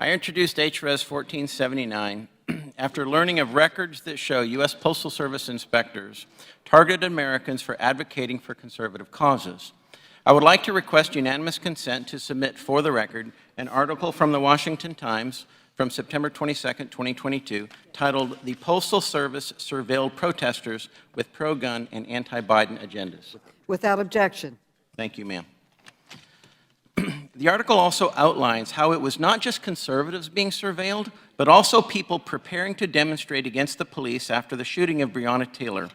I introduced HRES 1479 after learning of records that show U.S. Postal Service inspectors targeted Americans for advocating for conservative causes. I would like to request unanimous consent to submit for the record an article from the Washington Times from September 22, 2022, titled "The Postal Service Surveilled Protesters with Pro-Gun and Anti-Biden Agendas." Without objection. Thank you, ma'am. The article also outlines how it was not just conservatives being surveilled, but also people preparing to demonstrate against the police after the shooting of Breonna Taylor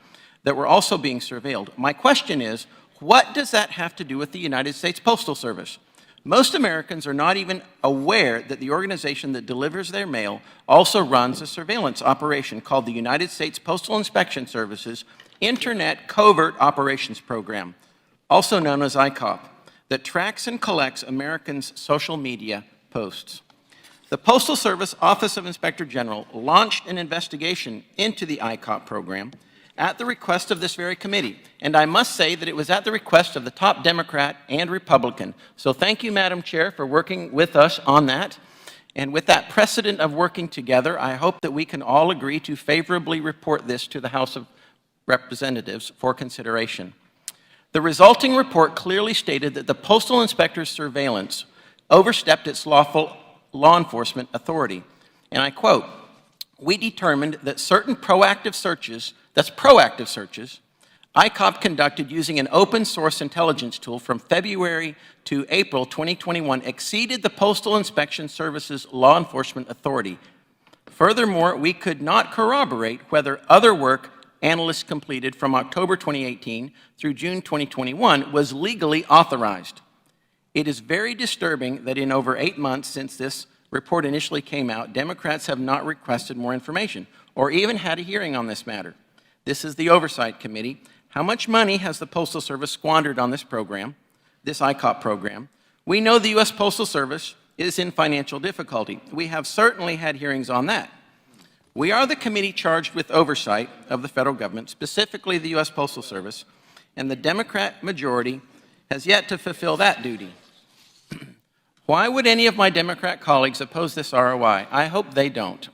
that were also being surveilled. My question is, what does that have to do with the United States Postal Service? Most Americans are not even aware that the organization that delivers their mail also runs a surveillance operation called the United States Postal Inspection Service's Internet Covert Operations Program, also known as ICOP, that tracks and collects Americans' social media posts. The Postal Service Office of Inspector General launched an investigation into the ICOP program at the request of this very committee. And I must say that it was at the request of the top Democrat and Republican. So thank you, Madam Chair, for working with us on that. And with that precedent of working together, I hope that we can all agree to favorably report this to the House of Representatives for consideration. The resulting report clearly stated that the postal inspector's surveillance overstepped its lawful law enforcement authority. And I quote, "We determined that certain proactive searches, ICOP conducted using an open source intelligence tool from February to April 2021 exceeded the Postal Inspection Service's law enforcement authority. Furthermore, we could not corroborate whether other work analysts completed from October 2018 through June 2021 was legally authorized. It is very disturbing that in over 8 months since this report initially came out, Democrats have not requested more information or even had a hearing on this matter. This is the Oversight Committee. How much money has the Postal Service squandered on this program, this ICOP program? We know the U.S. Postal Service is in financial difficulty. We have certainly had hearings on that. We are the committee charged with oversight of the federal government, specifically the U.S. Postal Service, and the Democrat majority has yet to fulfill that duty. Why would any of my Democrat colleagues oppose this ROI? I hope they don't.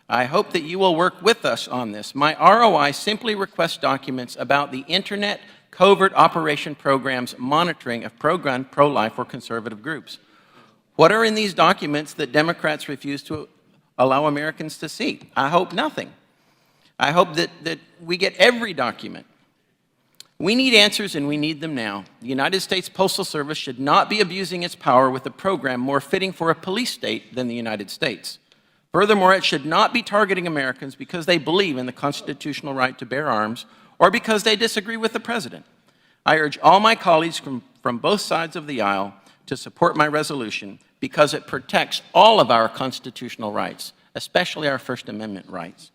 I hope that you will work with us on this. My ROI simply requests documents about the Internet Covert Operation Program's monitoring of pro-gun, pro-life, or conservative groups. What are in these documents that Democrats refuse to allow Americans to see? I hope nothing. I hope that we get every document. We need answers, and we need them now. The United States Postal Service should not be abusing its power with a program more fitting for a police state than the United States. Furthermore, it should not be targeting Americans because they believe in the constitutional right to bear arms or because they disagree with the president. I urge all my colleagues from both sides of the aisle to support my resolution because it protects all of our constitutional rights, especially our First Amendment rights.